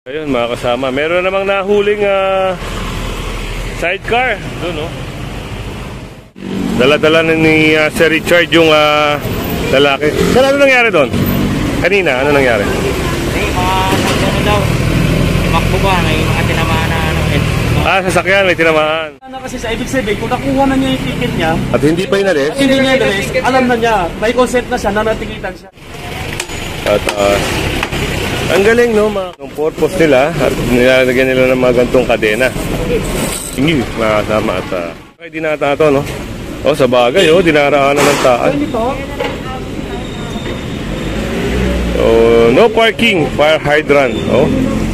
Ayun mga kasama, meron namang nahuling sidecar doon, no? Dala-dala na ni Sir Richard yung lalaki. Sir, ano nangyari doon? Kanina, ano nangyari? Ano daw? Makbo ba? May mga tinamaan na sasakyan, may tinamaan. Kasi sa ibig sabihin, kung nakuha na niya yung ticket niya at hindi pa inalis, alam na niya, may consent na siya, nanatikitan siya. At ang galing, no, yung purpose nila at nilalagyan nila ng mga gantong kadena. Hindi makasama at ay dinata ito, no? O, sa bagay, dinaraanan ng taan. So, no parking, fire hydrant.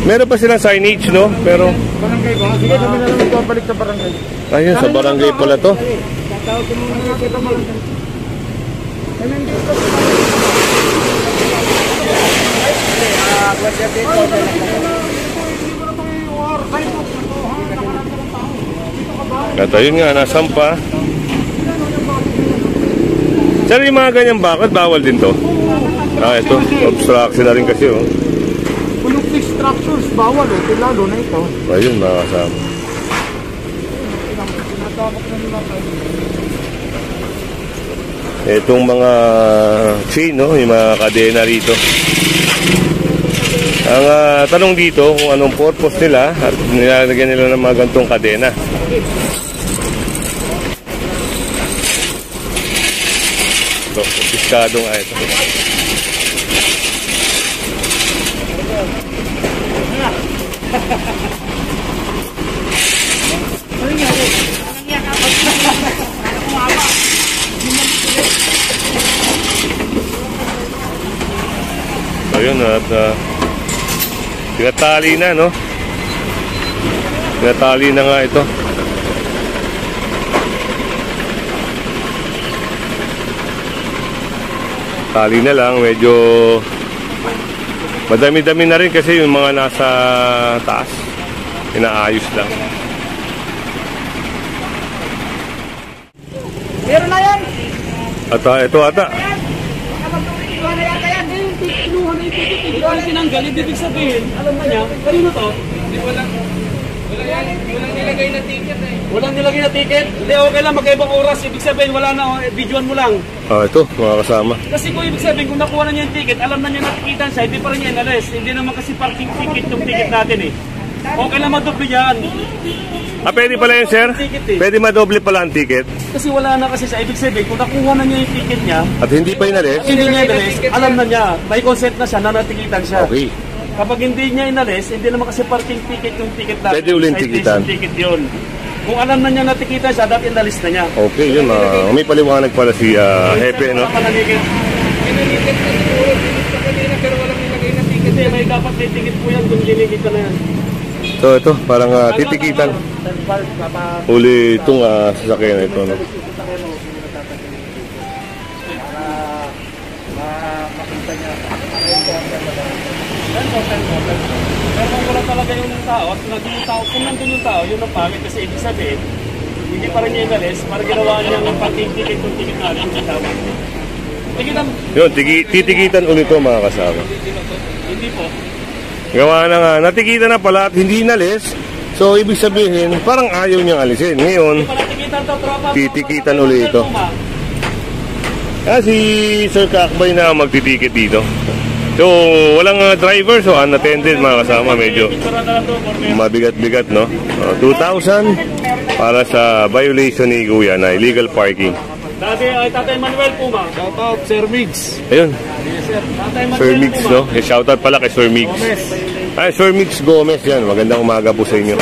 Meron pa silang signage, no? Pero Barangay ba? Sige, kami na lang magpapalik sa barangay. Ayun, sa barangay pala to. At ayun nga, nasampa. Sir, yung mga ganyang bakit, bawal din to? Ito, obstruction na rin kasi, Bulupig structures, bawal lalo na ito. Ayun, mga kasama. Itong mga chain, no? Yung mga kadena rito. Ang tanong dito kung anong purpose nila at nilalagyan nila ng mga gantong kadena. Ito, piskado nga ito. So yun, at tinatali na, no? Tinatali na nga ito. Tali na lang, medyo madami-dami na rin kasi yung mga nasa taas inaayos lang. Meron na yan! At ito ata. Kinuha na yata yan. Kinuha na yung ticket. Kinuha na sinanggal. Ibig sabihin, alam na niya, kanino to? Walang nilagay na ticket eh. Walang nilagay na ticket? Hindi, okay lang, magkaibang oras. Ibig sabihin, wala na, videoan mo lang. Ito, mga kasama. Kasi kung ibig sabihin, kung nakuha na niya yung ticket, alam na niya natikitan siya, hindi pa rin niya inalis. Hindi naman kasi parking ticket yung ticket natin eh. Okay lang madoble yan. Pwede pala yun, sir? Pwede madoble pala ang ticket? Kasi wala na kasi sa ibig sabihin, kung nakuha na niya yung ticket niya, at hindi pa inalis? Hindi niya inalis, alam na niya, may consent na siya, nanatikitan siya. Okay. Kapag hindi niya inalis, hindi naman kasi parking ticket yung ticket natin. Pwede ulit tikitan. Ticket yun. Kung alam na niya natikitan siya, dapat inalis na niya. Okay, yun. May paliwanag pala si Hepe, no? Pinaniket na siguro, sa kanina, pero walang nilagay na ticket. Hindi, may dapat may ticket po yan, kung liligit ka na yan. So ito, parang titikitan. Uli itong sasakyan na ito, no? Pero kung wala talaga yung tao, at kung nandun yung tao, yun ang pangit kasi ibig sabihin, hindi pa rin niya inalis, para ginawa niya ng parking ticket kung ticket natin. Tikitan. Yun, titikitan ulit ito, mga kasama. Hindi po. Gawa na nga, natikitan na pala at hindi inalis. So, ibig sabihin, parang ayaw niyang alisin. Ngayon, titikitan ulit ito. Si Sir Kakbay na magtitikit dito. So, walang driver, so unattended, mga kasama. Medyo mabigat-bigat, no? 2,000 para sa violation ni Kuya na illegal parking. Tatay Manuel Puma. Shout out, Sir Migs. Ayun. Yes, sir. Sir Migs, no? Shout out pala kay Sir Migs. Sir Migs Gomez yan. Magandang umaga po sa inyo.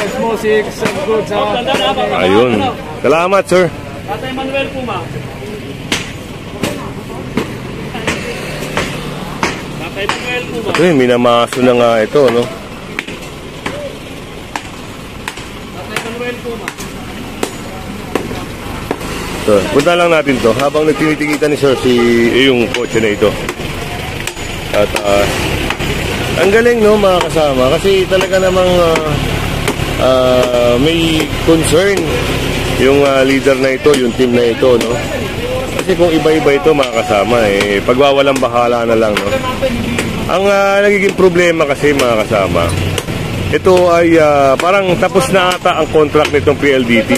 Ayun. Salamat, sir. Tatay Manuel Puma. Tatay Manuel Puma. Ito yung minamaso na nga ito, no? Tatay Manuel Puma. So, punta lang natin to habang nagtitikitan ni sir yung kotse na ito. At ang galing, no, mga kasama, kasi talaga namang may concern yung leader na ito, yung team na ito, no? Kasi kung iba-iba ito, mga kasama, pagwawalang bahala na lang, no? Ang nagiging problema kasi, mga kasama, ito ay parang tapos na ata ang contract nitong PLDT.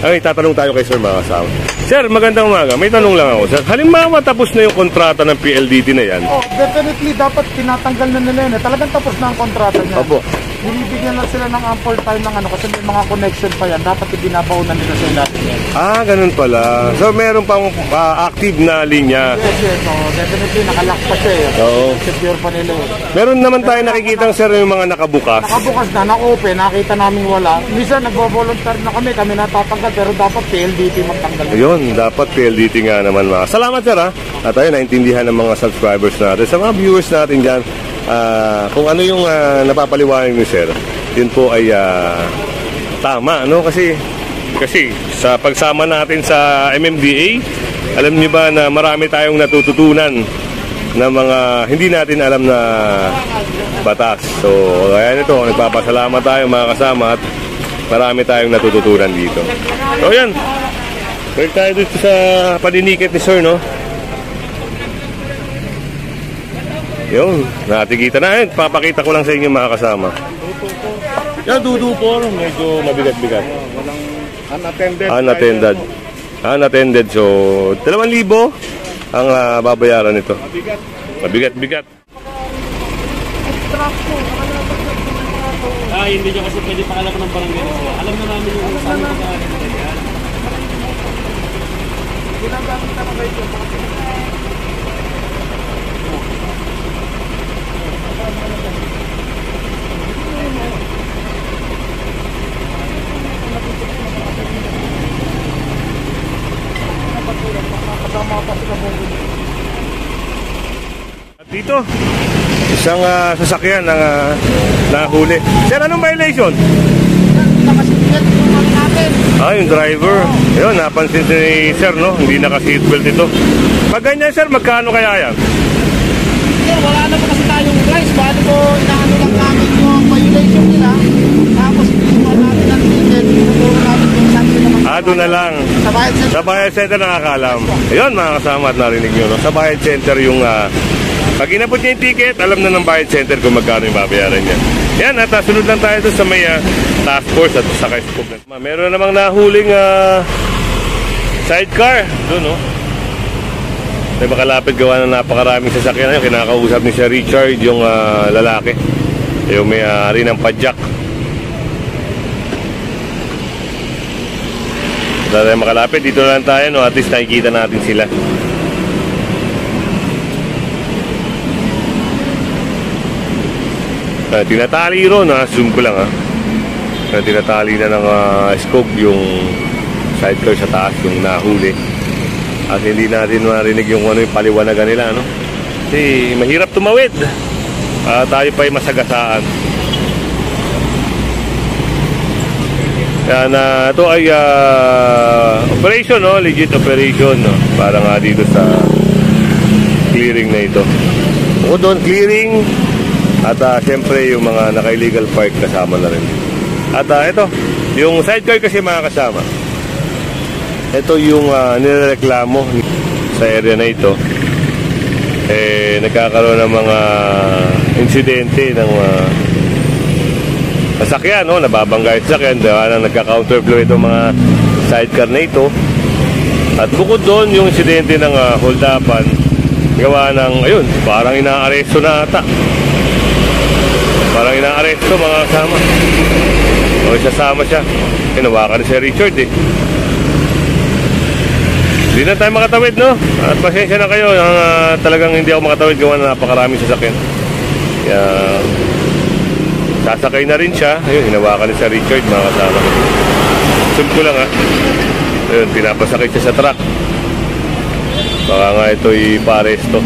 Ay, tatanong tayo kay Sir mga kasama. Sir, magandang umaga. May tanong lang ako, Sir. Halimbawa tapos na yung kontrata ng PLDT na yan. Oh, definitely dapat tinatanggal na nila yun. Talagang tapos na ang kontrata niya. Opo. Binibigyan na sila ng ample time ng ano kasi may mga connection pa yan. Dapat ibinabaw na nila sa lahat yan. Ah, ganun pala. So, meron pang active na linya. Yes. So, definitely nakalock pa siya eh. Oo. Secure pa nila eh. Meron naman tayo nakikita, Sir, yung mga nakabukas. Nakabukas na, na-open, nakita namin wala. Minsan nagvo-volunteer na kami natatanggal pero dapat PLDT magtanggal. Ayun, dapat PLDT nga naman mga. Salamat, Sir, ha. At tayo naintindihan ng mga subscribers natin, sa mga viewers natin dyan. Kung ano yung napapaliwanag ni Sir, yun po ay tama, no? Kasi sa pagsama natin sa MMDA, alam niyo ba na marami tayong natututunan na mga hindi natin alam na batas. So, kaya nito, nagpapasalamat tayo mga kasama at marami tayong natututunan dito. So, yan. Balik tayo dito sa paninikit ni Sir, no? Yun, natikita na. Papakita ko lang sa inyo mga kasama. Yan, dudu-por. Medyo mabigat-bigat. Unattended. Unattended. So, 2,000 ang babayaran nito. Mabigat-bigat. Hindi niya kasi pwede pakalaman ng barangay. Alam na namin yung saan yung pagkakalit na yan. Ginagamit na ba ito? At dito, isang sasakyan ng nahuli. Sir, anong violation? Yung driver. Ayun, napansin ni Sir, no? Hindi naka-seatbelt ito. Pag ganyan, Sir, magkano kaya yan? Sir, wala na pa kasi tayong price. Bali ko, inaano lang namin yung violation nila. Tapos, isuwa natin ang ticket. Tuturo namin yung sanction naman. Doon na lang. Sa Bayad Center. Sa Bayad Center nakakalam. Ayun, mga kasama at narinig nyo, no? Sa Bayad Center yung pag inabot niya yung ticket, alam na ng Bayad Center kung magkano yung babayaran niya. Yan, at sunod lang tayo doon sa may task force at sa kaiskog. Meron namang nahuling sidecar doon, no? May makalapit gawa na napakaraming sasakyan. Kinakausap ni Sir Richard yung lalaki. Yung may-ari ng padjak. Dahil tayo makalapit, dito lang tayo, no? At least nakikita natin sila. Tinatali ron, zoom ko lang, tinatali na ng scope yung sidecar sa taas, yung nahuli. At hindi natin marinig yung ano yung paliwanagan nila, no? Kasi mahirap tumawid. Tayo pa ay masagasaan. Yan, ito ay operation, no? Legit operation, no? Para nga dito sa clearing na ito. O doon, clearing. At siyempre yung mga naka-illegal park kasama na rin. At ito, yung sidecar kasi mga kasama. Ito yung nireklamo sa area na ito. Nagkakaroon ng mga insidente ng sasakyan, no? Nababangga yung sasakyan, nagka-counterflow itong mga sidecar na ito. At bukod doon, yung insidente ng hold-upan, gawa ng, ayun, parang inaaresto na ata. Parang inaaresto mga kasama. O isasama siya. Hinawakan si Richard eh. Hindi na tayo makatawid, no? At pasensya na kayo. Talagang hindi ako makatawid gawa na napakaraming sasakyan. Kaya sasakay na rin siya. Ayun, hinawakan ni si Richard mga kasama. Sunod ko lang Ayun, pinapasakay siya sa truck. Baka nga ito'y pa-aresto.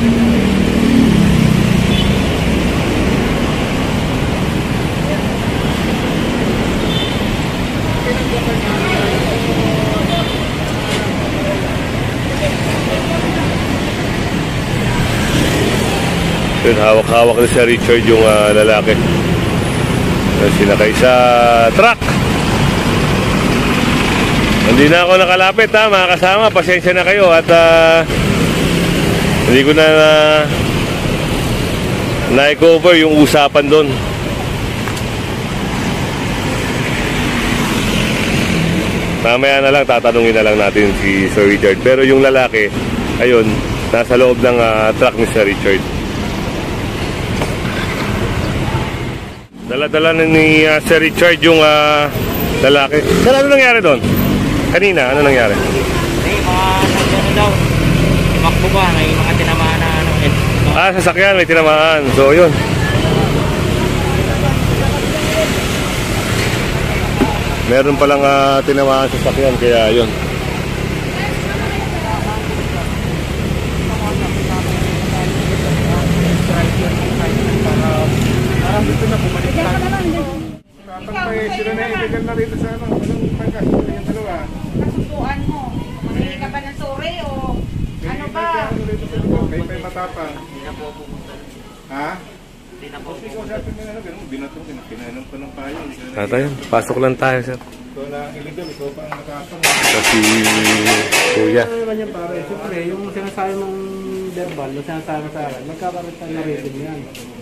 Yun, hawak-hawak na si Richard yung lalaki. Sinakay sa truck. Hindi na ako nakalapit mga kasama. Pasensya na kayo at hindi ko na na-cover yung usapan doon. Mamaya na lang, tatanungin na lang natin si Sir Richard. Pero yung lalaki, ayun, nasa loob ng truck ni Sir Richard. Dala-dala na ni Sir Richard yung lalaki. Sir, ano nangyari doon? Kanina, ano nangyari? Mga nagano daw. Tumakbo ba? May mga tinamaan na ano. Sasakyan, may tinamaan. So, yun. Meron palang tinamaan sa sasakyan, kaya yun. Sila na illegal na rito sa ano. Anong pagkas? Yung dalawa. Kasusuan mo. Mamili ka ba ng sore o ano ba? Kayo pa'y matapang. Hindi na po pupunta. Ha? Hindi na po Ikaw pupunta. sabi mo na ganun, binatong pinainom ko ng payo. Tatay, pasok lang tayo, sir. Ikaw na illegal, ikaw pa ang matapang. Kasi, kuya. Ano naman yan pare? Siyempre, yung sinasabi mong verbal, yung sinasabi sa akin, magkakaroon tayo na rating yan.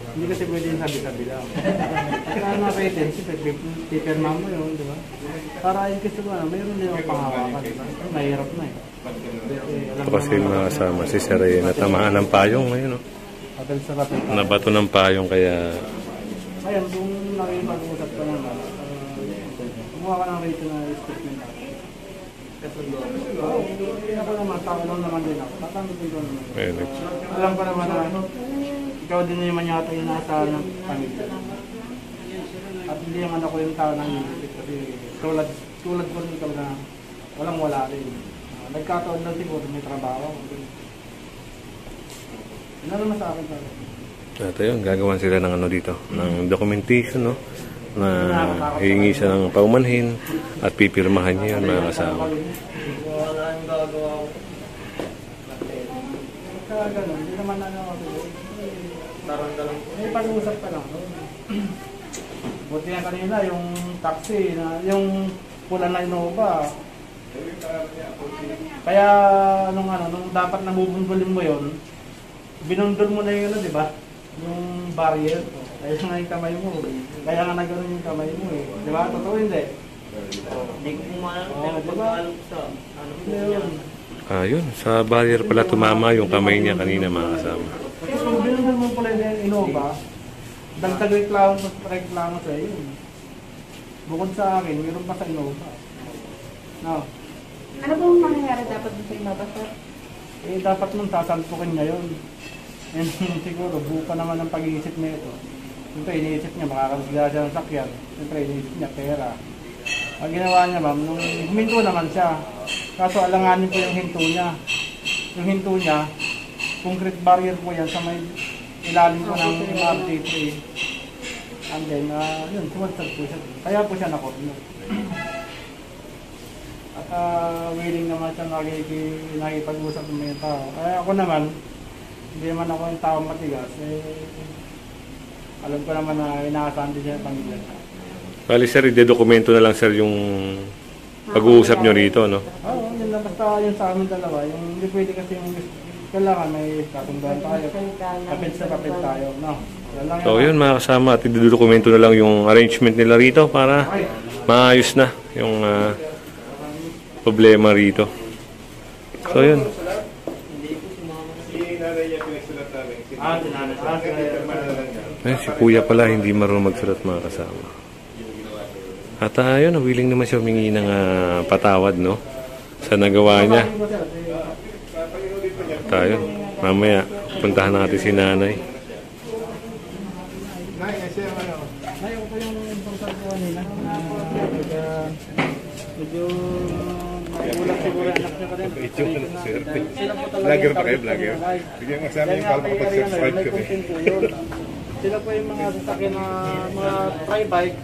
Hindi kasi pwede yung sabi-sabi lang. Kasi ano na rating, siyempre, pipirma mo yun, di ba? Para yung kasi mo, mayroon din yung panghawakan, di ba? Mahirap na eh. Ito kasi mga kasama, si Sir ay natamaan ng payong ngayon, no? Patal sa rating. Nabato ng payong, kaya Ayun, kung nakipag-usap ka naman, kumuha ka ng rating na statement natin. Oo, ako naman, tao lang naman din ako. Tatanggapin ko naman. ayun, Alam ko naman na ikaw din naman yata yung nasa ng pamilya. At hindi yung anak ko yung tao nang nilipit kasi tulad ko rin ikaw na walang wala rin. Nagkataon lang siguro may trabaho. Yun na naman sa akin talaga. ito yun, gagawan sila ng ano dito, ng documentation, no? Na hihingi siya ng paumanhin at pipirmahan niya yun, mga kasama. Wala yung gagawa ko. Kaya ganun, hindi naman ano ako. May pag-uusap pa lang. Buti nga kanina yung taxi, na, yung pula na Innova. Kaya nung dapat nabubundulin mo yon, binundol mo na yung ano, di ba? Yung barrier. Kaya nga yung kamay mo. Kaya nga nagano'n yung kamay mo eh. Di ba? Totoo hindi? Hindi ko kumalang. Diba? Ano po Hindi niya? yun. Yun, sa barrier pala tumama yung kamay niya kanina, mga kasama. Kasi kung binundol mo pala yung Innova, dagdag reklamo sa iyo. Bukod sa akin, meron pa sa Innova. No. Ano bang mangyayari dapat sa Innova, sir? Eh, dapat mong sasalpukin ngayon. And siguro, buka naman ang pag-iisip niya ito. Siyempre, iniisip niya, makakasila siya ng sakyan. Siyempre, iniisip niya, pera. Ang ginawa niya, ma'am, nung huminto naman siya. Kaso, alanganin ko yung hinto niya. Yung hinto niya, concrete barrier po yan sa may ilalim ko ng RT3. And then, yun, sumadsad po siya. Kaya po siya nakorno. At willing naman siya nakikipag-usap ng mga tao. Kaya ako naman, hindi naman ako yung tao matigas. Alam ko naman na inaasahan din siya ng pamilya. Bali, sir, ide-dokumento na lang, sir, yung pag-uusap nyo rito, no? Oo, yun lang. Basta yun sa amin dalawa. Yung hindi pwede kasi yung kailangan may kasunduan tayo. Kapit sa kapit tayo. No? Lang So, yun, mga kasama, at ide-dokumento na lang yung arrangement nila rito para maayos na yung problema rito. So, yun. Si kuya pala hindi marunong magsulat, mga kasama. At yun, willing naman siya humingi ng patawad, no? Sa nagawa niya. Tayo, mamaya, puntahan natin si nanay. Ngayon ko yung important ko kanina. Medyo magulat siguro yung anak niya ka rin. Sila po talaga Vlogger yung pa kayo, target vlogger? ng live. Bigyan mo sa amin Yan yung nga, para makapag-subscribe may kami. content po yun. Sila po yung mga sasakyan na mga tri-bike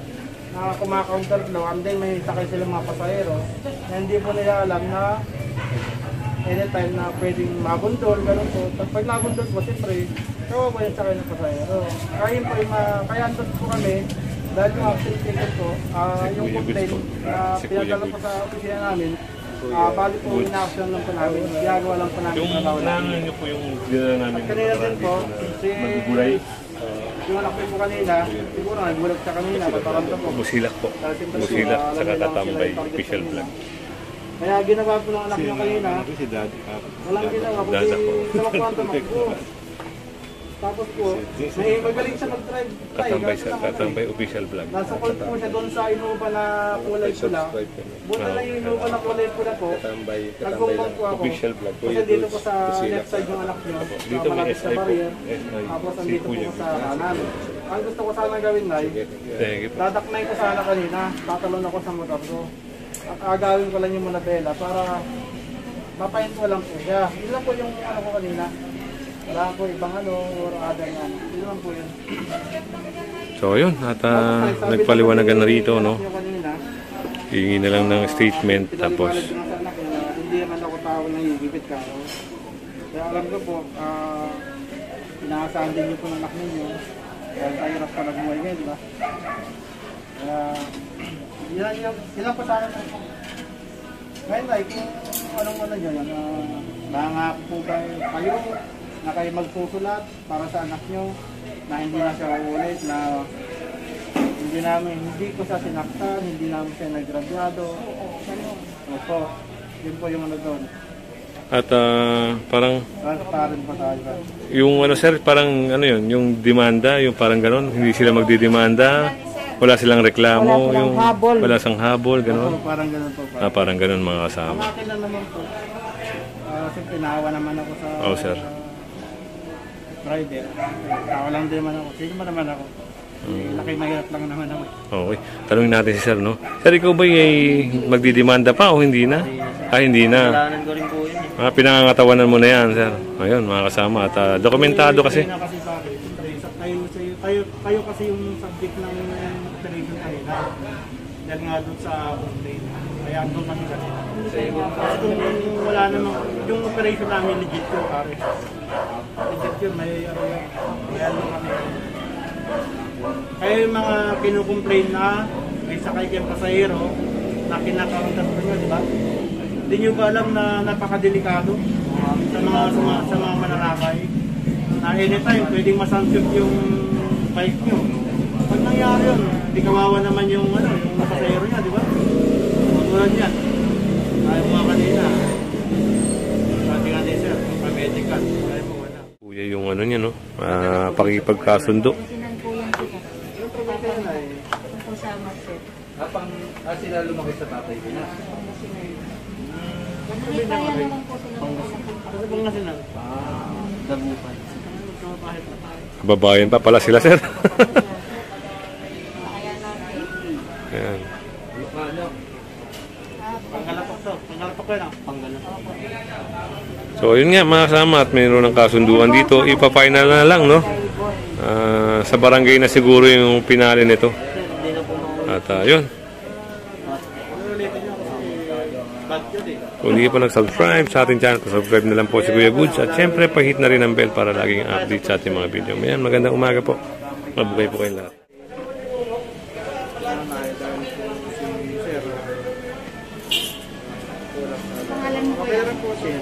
na kumakaunter flow and then may sakay sila mga pasahero na hindi po nila alam na anytime na pwedeng mabundol, gano'n po. Tapos pag nabundol po, siyempre, kawawa yung sakay ng pasahero. Kaya yun po, kaya andun po kami dahil yung accident ticket ko, yung complaint na pinadala po sa opisina namin, bali po in-action lang po namin, ginagawa lang po namin Yung trabaho namin. plano nyo po yung dinala namin. At kanina din po, Magugulay. yung anak ko po kanina, siguro nagulat siya kanina, paparamdam po. Busilak po. Busilak sa Kakatambay official vlog. Kaya ginawa po ng anak niya kanina, Si Daddy. walang ginawa, Dada ko. kundi tamakbo. Tapos po, may magaling siya mag-drive. Katambay sa Katambay official vlog. Nasa call po siya doon sa Innova na kulay pula. Buta lang yung Innova na kulay pula po. Katambay Nagkumpang po ako. official vlog. Kasi dito po sa left side yung anak niyo. Dito may malapit sa SI po. barrier. SI. Tapos andito po sa kanan. Ang gusto ko sana gawin na, Sige po. dadaknay ko sana kanina. Tatalon ako sa motor ko. At agawin ko lang yung manabela para mapahin ko lang po siya. Yun lang po yung ano ko kanina. Wala po ibang ano or other nga. Yun lang po yun. So yun, at nagpaliwanagan na rito, no? Yung kanina, Hingi na lang ng statement, tapos pinaliwanag ko nga sa anak niya na hindi naman ako tao na higipit ka. Kaya alam ko po, inaasahan din niyo po ng anak ninyo. Kaya tayo hirap pa nagmuhay ngayon, di ba? Kaya, ilan pa sa akin po. Ngayon na, kung anong ano nyo yan, nangako po kayo na kayo magsusulat para sa anak nyo na hindi na siya uulit, na hindi ko siya sinaktan, hindi namin siya naggrabyado. Opo, yun po yung ano doon. at parang Transparent pa tayo. yung ano sir, parang ano yun, yung demanda, yung parang ganon, hindi sila magdidemanda, wala silang reklamo, wala silang habol, ganon. Opo, parang ganun po. Parang ganon mga kasama. Ang akin lang naman po, siyempre naawa naman ako sa Oh, sir. rider. Tao lang din naman ako. Sino ba naman ako? Laki mahirap lang naman ako. Okay, tanungin natin si sir, no? Sir, ikaw ba ay magdidemanda pa o hindi na? Hindi na. Kailangan ko rin po yun. Pinangangatawanan mo na yan, sir. Ayun, mga kasama. At dokumentado kasi. Hindi na kasi sa akin. Siyempre, kayo kasi yung subject ng operation kanina. Dahil nga doon sa complaint. Kaya doon kami kanina. Kasi kung wala namang, yung operation namin legit yun, pare. Legit yun, may ano yun. Kaya doon kami. Kaya yung mga kinukomplain na may sakay kayong pasahero na kinakauntas ko nyo, di ba? Hindi nyo ba alam na napakadelikado sa mga mananakay? Na anytime pwedeng masansyot yung bike nyo. Pag nangyari yun, hindi kawawa naman yung pasahero niya, di ba? Tulad yan. Ayaw mga kanina. Sabi nga din sir, pag-medical. Ayaw mo wala. Kuya yung ano niya, no? Pakipagkasundo. Sila lumaki sa tatay ko na. Kasi kung nasinan, Dagupan. Kababayan pa pala sila, sir. Ayan. Ano? panggalapok to. Panggalapok ko lang. Panggalapok. So, yun nga, mga kasama. At mayroon ng kasunduan dito. Ipa-final na lang, no? Sa barangay na siguro yung pinali nito. At yun. Kung hindi pa nag-subscribe sa ating channel, subscribe na lang po si Kuya Goods. At syempre, pahit na rin ang bell para laging update sa ating mga video. Mayan, magandang umaga po. Mabuhay po kayong lahat. Pangalan mo kuya? Pero po siya.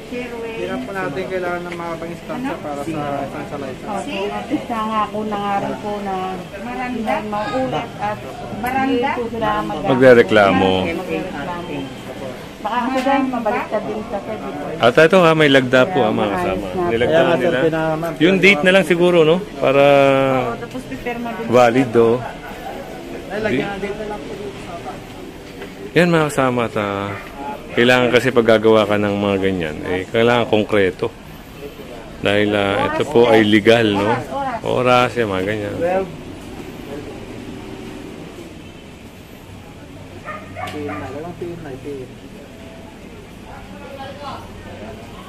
Sherwin. Hindi na po natin kailangan ng mga pang-instansya para sa essential license. Isa nga po na nga rin po na Maranda. mauulit at Baranda. hindi po sila Magre-reklamo. magreklamo. Baka kasi dahil mabaliktad din sa dito. At ito ha, may lagda po ha, mga kasama. Nilagda na nila. Yung date na lang siguro, no? Para Tapos pipirma din. valid, do. Ay, lagyan na dito lang po dito sa Yan mga kasama. At kailangan kasi pag gagawa ka ng mga ganyan, kailangan konkreto. Dahil ito po ay legal, no? Oras, yung mga ganyan. 12.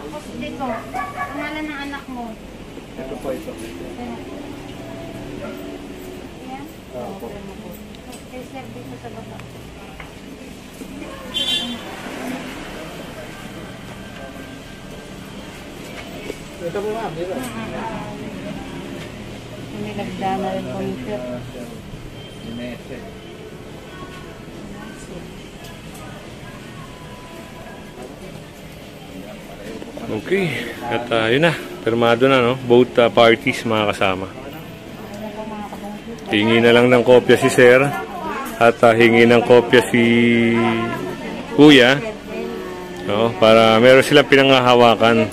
Tapos dito, pangalan ng anak mo. Ito po ito. Yan. Okay, sir, dito sa baba. Ito po ma'am, dito. Nilagda na rin po yung sir. Okay. At yun na. Permado na, no? Both parties mga kasama. Hingi na lang ng kopya si Sir. At hingi ng kopya si kuya. No, para meron silang pinanghahawakan.